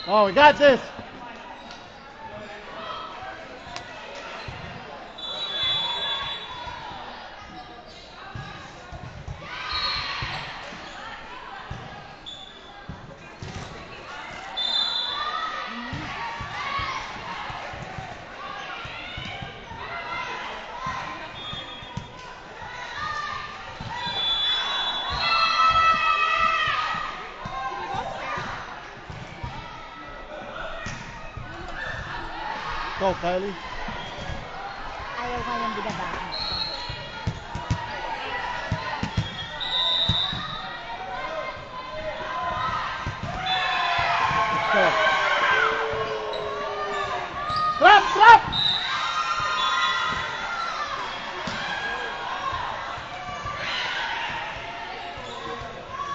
Oh, we got this. Go, Kylie. Ayaw nga yung binabaan. Go. Drop, drop!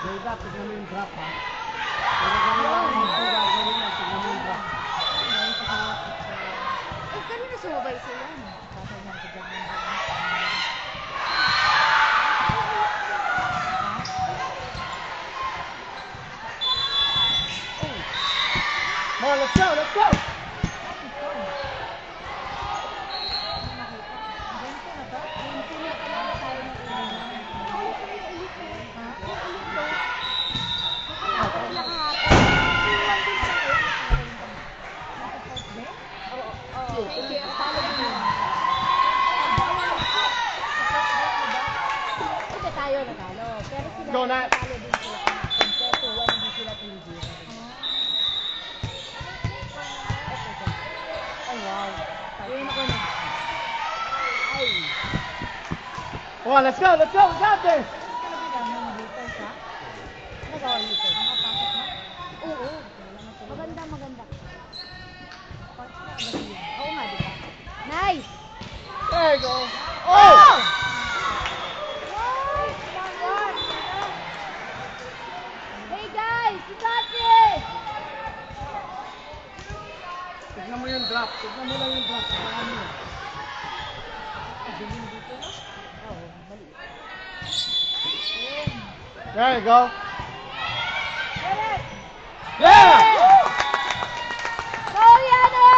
Jada, tignan mo yung drop, ha? Eh, kanina sumabay sila. Tatay niya ko dyan. Come on, let's go, let's go! Go, Nat. Come on, let's go, let's go, we got this! Maganda, maganda. Oo nga, di ba? Nice! There you go. Oh! Hey guys, you got this! Tignan mo yung drop. Tignan mo lang yung drop. There you go. Yeah! Go, Yana!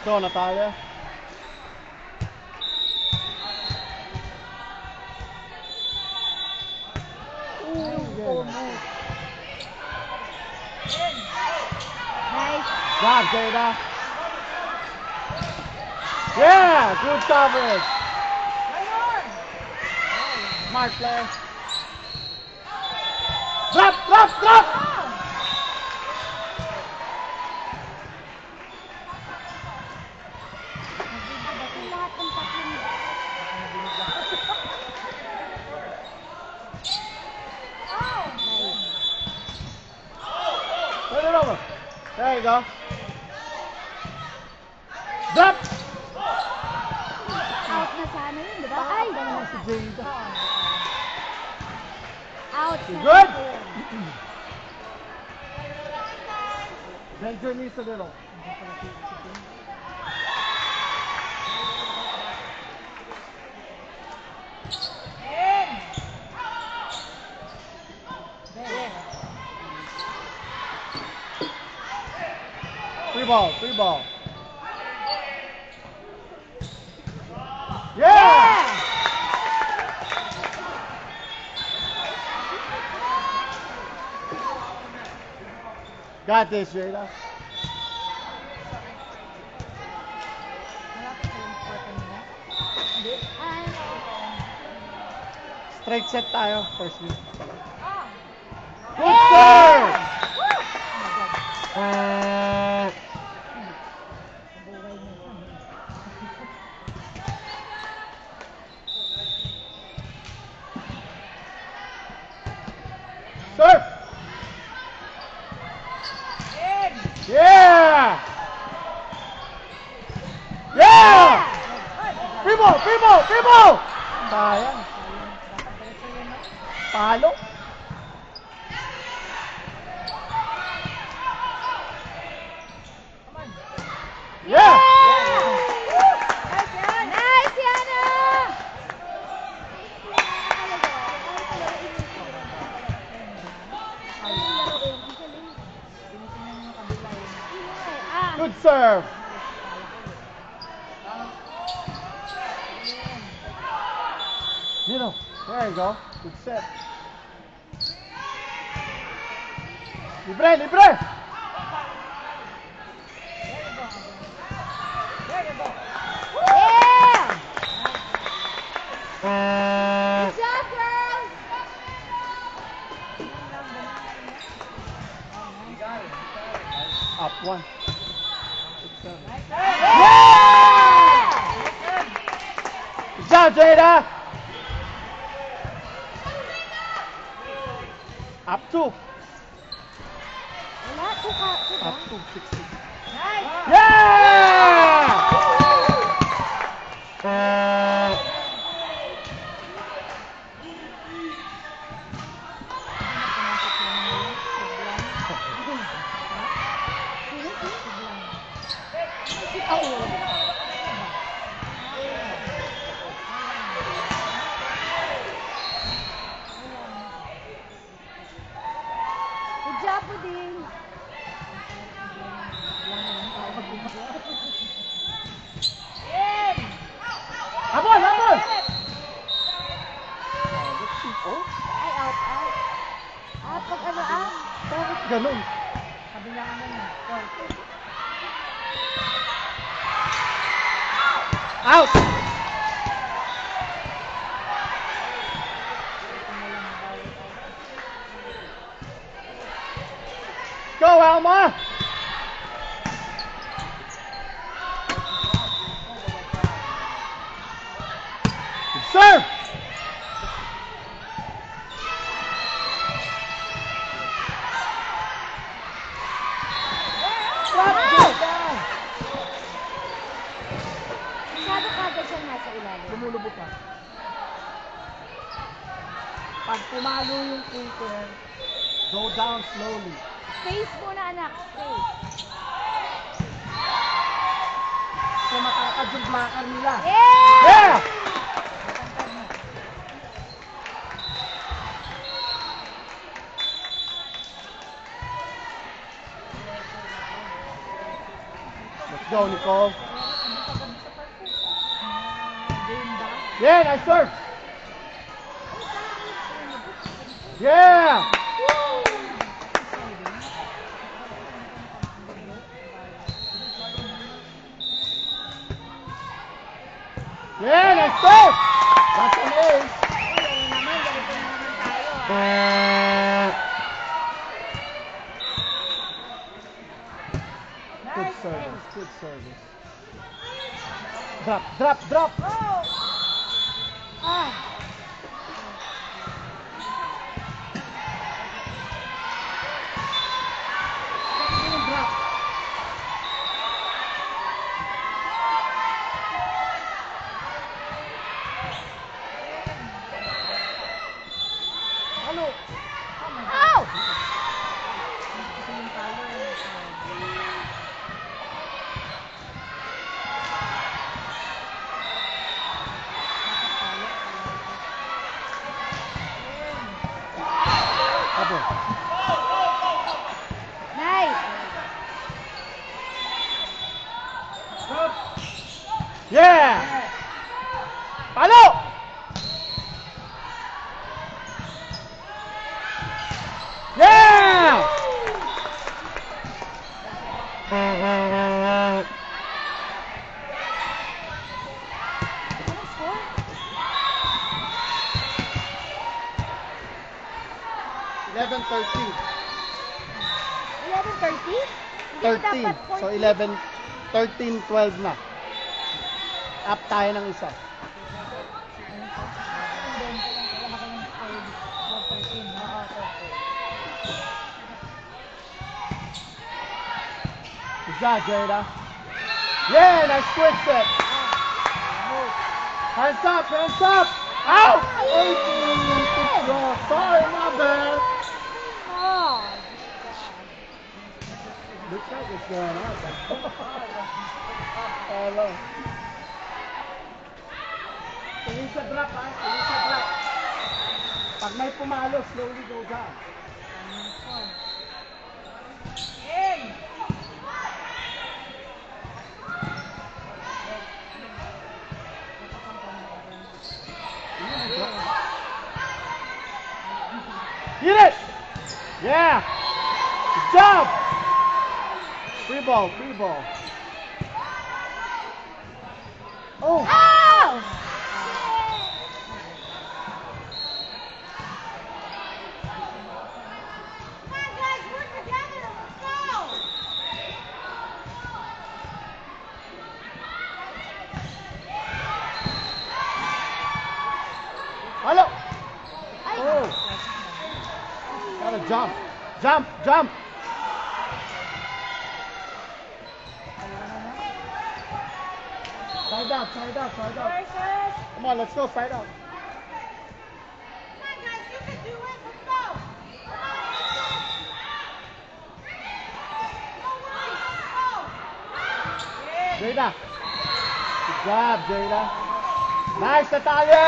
Go, Natalia. Nice. Job, Jada. Yeah, good coverage. Smart play. Drop, drop, drop. Lahat ng tatlong Turn it over. There you go. Drop. out na sana yun, di ba? Ay! Si Jada. Out na Good. yun. Bend your knees a little. Free ball, free ball. Yeah! Got this, Jada. Straight set tayo, first move. Good serve! Serve! Yeah! Yeah! Free ball, free ball, free ball! Sayang. Palo. Yeah! Nice, Yana! Good serve. There you go. Good set. Libre, libre. Yeah! Good job, girls! Up one. Yeah! Good job, Jada. Up two. Wala, tuka ba? Up two. 6-6. Yeah! Good job, Puding. Habol, habol. Ay, out. Pag ano, Bakit ganun? Out! Go, Alma! Good serve! Masyado kagad siyang nasa ilalim. Lumulubo pa. Pag pumalo yung quarter, go down slowly. Space muna, anak. Space. Kasi matakad yung blocker nila. Yeah! Yeah! Let's go, Nicole. Yeah, nice serve. Yeah! Yeah, nice serve. That's an ace. Good service, good service. Drop, drop, drop. Drop. Hello. Ow! Nice! Yeah! Palo! Yeah! Anong score? 11-13. 11:30? Hindi 13. dapat So 14. 11, 13-12 na. Up tayo ng isa. Good job, Jada. Yeah, nice quick set. Hands up, hands up. Out! Oh, sorry, my bad. Oh. Looks like it's going on. Hello. Tingin sa drop, ha? Tingin sa drop. Pag may pumalo, slowly go down. Get it! Yeah! Good job! Free ball, free ball. Oh! Ow! Hello! Ay. Oh! Gotta jump. Jump, jump! Side out, side out, side out. Come on, let's go, side out. Jada. Good job, Jada. Nice, Natalia!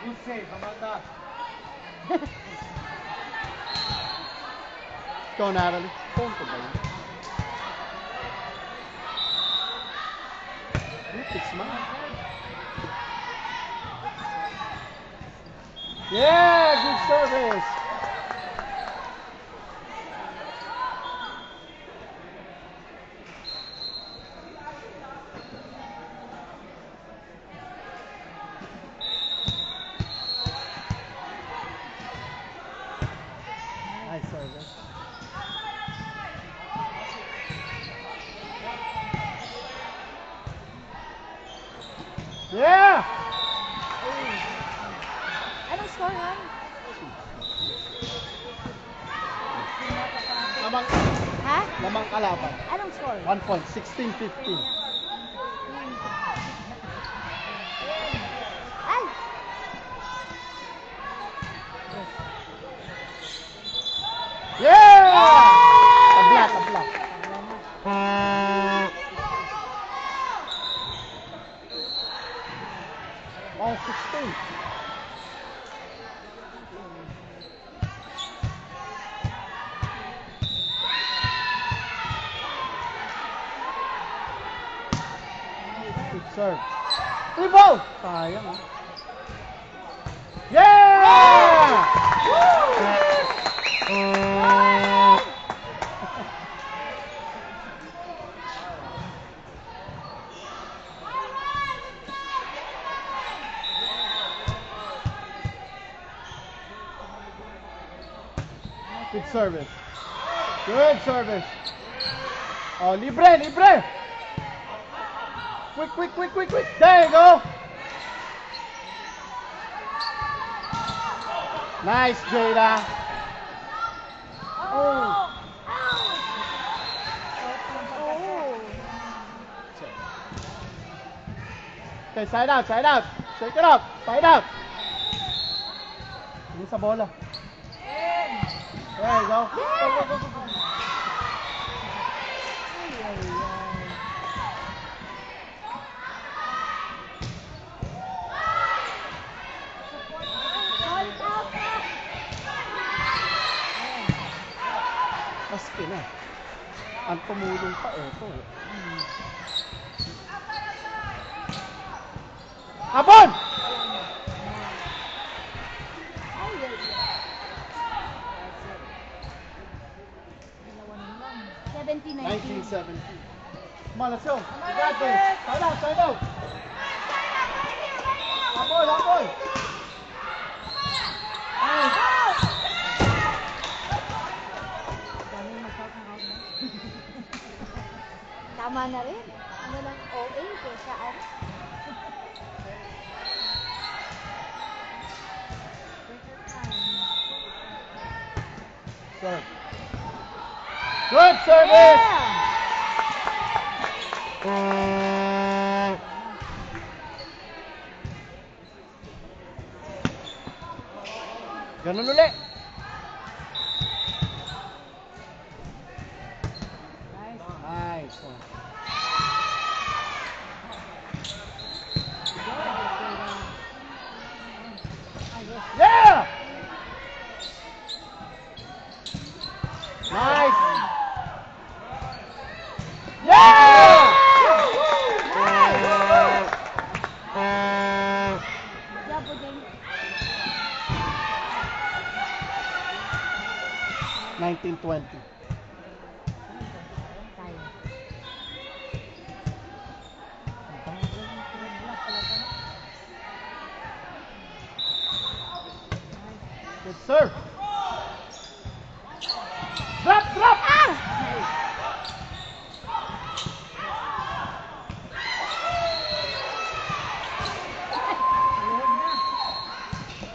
Good save, Amanda. Go, Natalie. Punto ba yun? Good, smart. Yeah, good service. Nice service. Yeah! Anong score yan? Lamang, Ha? lamang kalaban. Anong score? 1 point, 16-15. Ay! Yeah! Tabla, tabla. Oh, 16. Good serve. Three ball! Sayang, ah. Yeah! Good service. Good service. Oh, libre, libre. Quick, quick, quick, quick, quick. There you go. Nice, Jada. Oh. Okay, side out, side out. Shake it up, side out. Hindi sa bola. There you go. Go, go, go, go, go. Maski na. Ang tumulong pa, eto. Abon! Ay, 1970. Come on, let's go. You got this. Side out, side out. Abon, abon. Tama na rin. Ano lang, OA, kesa ano. Serve. Good service! Yeah! Ganun uli. Nice one. Yeah! Nice! Yeah! Good job, Buding. 1920. Tayo. Good serve. Drop, drop!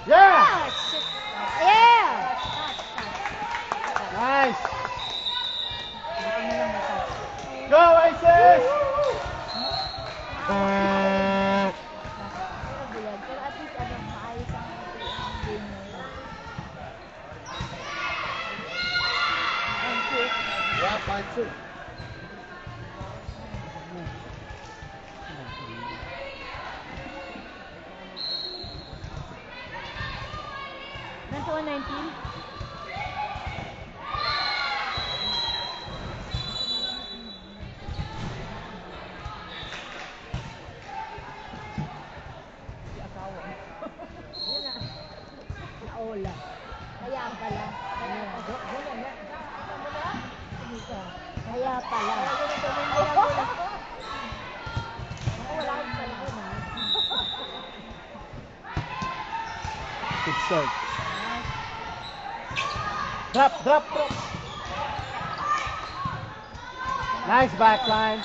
Yeah! Ah, shit. Yeah! Nice. Baka na lang matas. Go, Aces! Pero bulag. Pero at least, ano, maayos ang game ngayon. And quick. Yeah, 5-2. Nanto 19? Yun na. Naola. Kaya pala. Kaya pala. Ako wala akong panahon, ha? Good serve. Drop, drop, drop. Nice backline.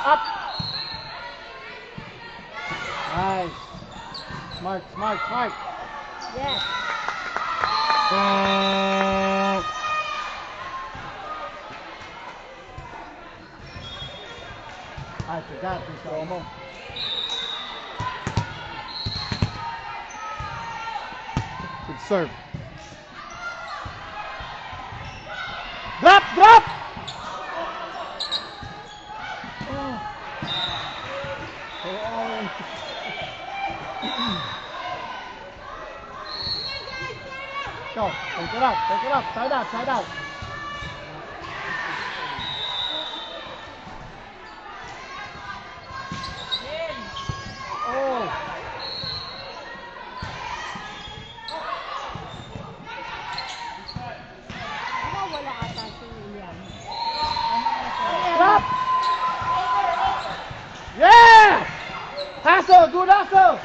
Up. Nice. Smart, smart, smart. Yes. I forgot this promo. Good serve. Drop, drop. Oh. Oh. Go, take it up, side out, side out. Oh. Wala ata si William. Drop. Yeah. Hustle, good hustle.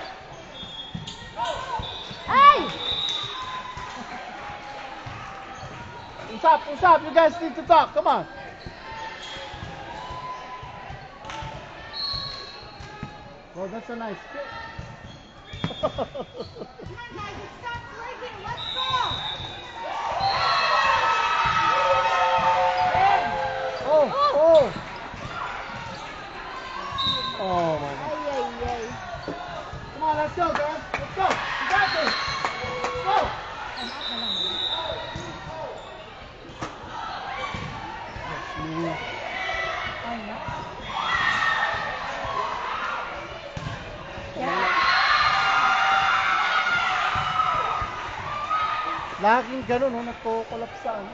Ay! What's up? You guys need to talk. Come on. Well, that's a nice kick. Oh, oh. Oh, my God. Ay, ay, ay. Come on, let's go, guys. Let's go. You got this. Let's go. Laging ganun, no? Nagko-collapse sa ano.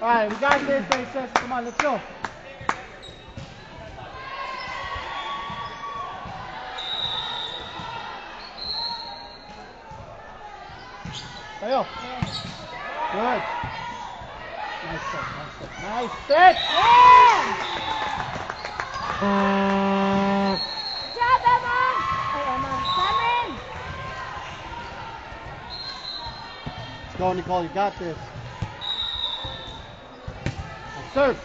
Alright, we got this, Aces. Come on, let's go. Tayo. Good. Nice set, nice set. Nice set! Yeah! Job, Emma! Ay, Emma. Cameron! Let's go, Nicole. You got this. Serve.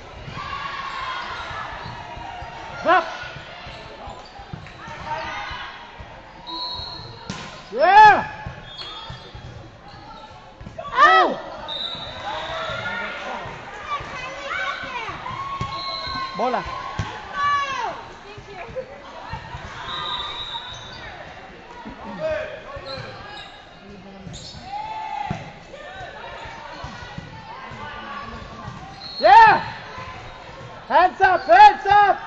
Up. Yeah. Oh. Bola. Yeah. Hands up. Hands up.